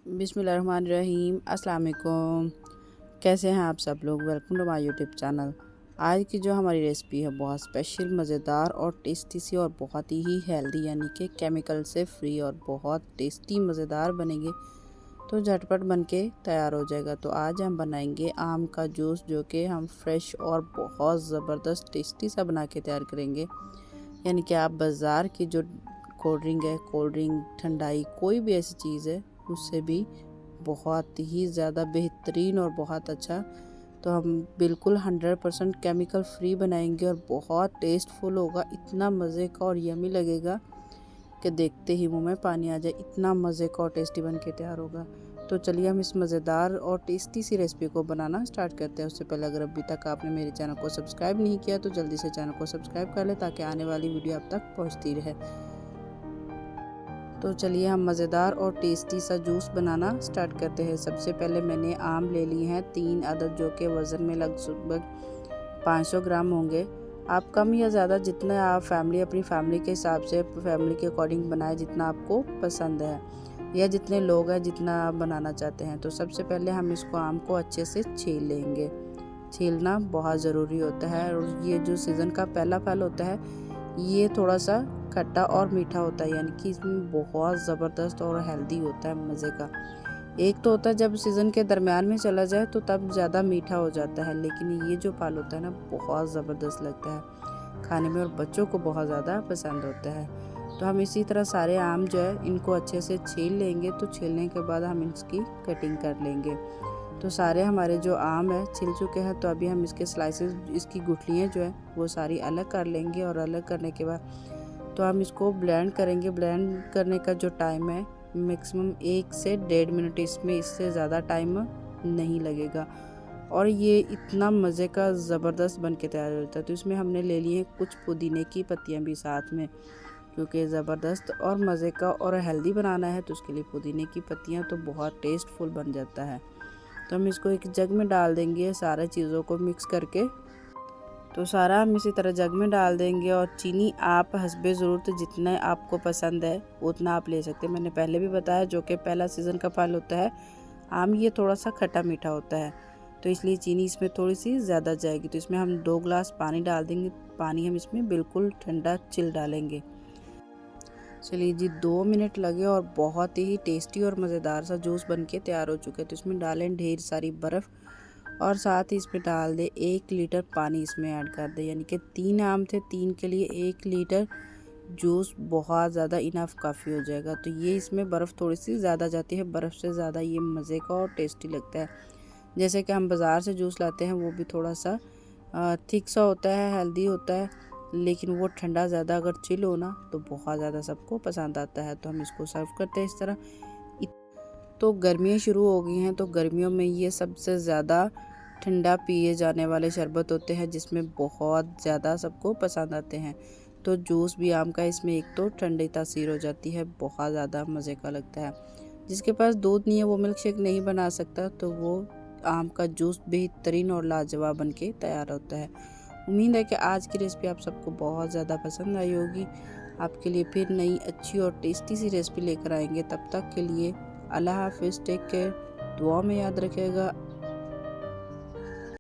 बिस्मिल्लाहिर्रहमानिर्रहीम। अस्सलाम वालेकुम। कैसे हैं आप सब लोग? Welcome to my YouTube channel. आज की जो हमारी रेसिपी है बहुत स्पेशल, मज़ेदार और टेस्टी सी और बहुत ही हेल्दी, यानी कि केमिकल से फ्री और बहुत टेस्टी मज़ेदार बनेंगे, तो झटपट बन के तैयार हो जाएगा। तो आज हम बनाएंगे आम का जूस, जो कि हम फ्रेश और बहुत ज़बरदस्त टेस्टी सा बना के तैयार करेंगे। यानी कि आप बाज़ार की जो कोल्ड ड्रिंक है, कोल्ड ड्रिंक, ठंडाई, कोई भी ऐसी चीज़ है, उससे भी बहुत ही ज़्यादा बेहतरीन और बहुत अच्छा, तो हम बिल्कुल 100% केमिकल फ्री बनाएंगे और बहुत टेस्टफुल होगा। इतना मज़े का और यमी लगेगा कि देखते ही मुंह में पानी आ जाए, इतना मज़े का और टेस्टी बन के तैयार होगा। तो चलिए हम इस मज़ेदार और टेस्टी सी रेसिपी को बनाना स्टार्ट करते हैं। उससे पहले अगर अभी तक आपने मेरे चैनल को सब्सक्राइब नहीं किया तो जल्दी से चैनल को सब्सक्राइब कर ले, ताकि आने वाली वीडियो आप तक पहुंचती रहे। तो चलिए हम मज़ेदार और टेस्टी सा जूस बनाना स्टार्ट करते हैं। सबसे पहले मैंने आम ले लिए हैं 3 अदद, जो कि वज़न में लगभग 500 ग्राम होंगे। आप कम या ज़्यादा, जितना आप अपनी फैमिली के हिसाब से, फैमिली के अकॉर्डिंग बनाएं, जितना आपको पसंद है या जितने लोग हैं, जितना आप बनाना चाहते हैं। तो सबसे पहले हम इसको आम को अच्छे से छील लेंगे। छीलना बहुत ज़रूरी होता है। और ये जो सीज़न का पहला फल होता है, ये थोड़ा सा खट्टा और मीठा होता है, यानी कि इसमें बहुत ज़बरदस्त और हेल्दी होता है, मज़े का। एक तो होता है जब सीज़न के दरमियान में चला जाए तो तब ज़्यादा मीठा हो जाता है, लेकिन ये जो फल होता है ना, बहुत ज़बरदस्त लगता है खाने में और बच्चों को बहुत ज़्यादा पसंद होता है। तो हम इसी तरह सारे आम जो है इनको अच्छे से छील लेंगे। तो छीलने के बाद हम इसकी कटिंग कर लेंगे। तो सारे हमारे जो आम है छिल चुके हैं, तो अभी हम इसके स्लाइसेस, इसकी गुठलियाँ जो है वो सारी अलग कर लेंगे। और अलग करने के बाद तो हम इसको ब्लेंड करेंगे। ब्लेंड करने का जो टाइम है मैक्सिमम 1 से 1.5 मिनट, इससे ज़्यादा टाइम नहीं लगेगा। और ये इतना मज़े का ज़बरदस्त बन के तैयार होता है। तो इसमें हमने ले लिए हैं कुछ पुदीने की पत्तियाँ भी साथ में, क्योंकि ज़बरदस्त और मज़े का और हेल्दी बनाना है, तो उसके लिए पुदीने की पत्तियाँ तो बहुत टेस्टफुल बन जाता है। तो हम इसको एक जग में डाल देंगे, सारे चीज़ों को मिक्स करके। तो सारा हम इसी तरह जग में डाल देंगे। और चीनी आप हस्बे ज़रूरत, जितना आपको पसंद है उतना आप ले सकते हैं। मैंने पहले भी बताया, जो कि पहला सीज़न का फल होता है आम, ये थोड़ा सा खट्टा मीठा होता है, तो इसलिए चीनी इसमें थोड़ी सी ज़्यादा जाएगी। तो इसमें हम 2 गिलास पानी डाल देंगे। पानी हम इसमें बिल्कुल ठंडा चिल डालेंगे। चलिए जी, 2 मिनट लगे और बहुत ही टेस्टी और मज़ेदार सा जूस बन के तैयार हो चुका है। तो इसमें डालें ढेर सारी बर्फ़ और साथ ही इसमें डाल दे 1 लीटर पानी इसमें ऐड कर दे। यानी कि 3 आम थे, 3 के लिए 1 लीटर जूस बहुत ज़्यादा इनफ काफ़ी हो जाएगा। तो ये इसमें बर्फ़ थोड़ी सी ज़्यादा जाती है, बर्फ़ से ज़्यादा ये मज़े का और टेस्टी लगता है। जैसे कि हम बाज़ार से जूस लाते हैं, वो भी थोड़ा सा थिक सा होता है, हेल्दी होता है, लेकिन वो ठंडा ज़्यादा अगर चिल हो ना तो बहुत ज़्यादा सबको पसंद आता है। तो हम इसको सर्व करते हैं इस तरह। तो गर्मियाँ शुरू हो गई हैं, तो गर्मियों में ये सबसे ज़्यादा ठंडा पिए जाने वाले शरबत होते हैं, जिसमें बहुत ज़्यादा सबको पसंद आते हैं। तो जूस भी आम का इसमें एक तो ठंडी तासीर हो जाती है, बहुत ज़्यादा मज़े का लगता है। जिसके पास दूध नहीं है वो मिल्क शेक नहीं बना सकता, तो वो आम का जूस बेहतरीन और लाजवाब बन के तैयार होता है। उम्मीद है कि आज की रेसिपी आप सबको बहुत ज़्यादा पसंद आई होगी। आपके लिए फिर नई अच्छी और टेस्टी सी रेसिपी लेकर आएंगे। तब तक के लिए अल्लाह हाफिज़, टेक केयर, दुआ में याद रखिएगा।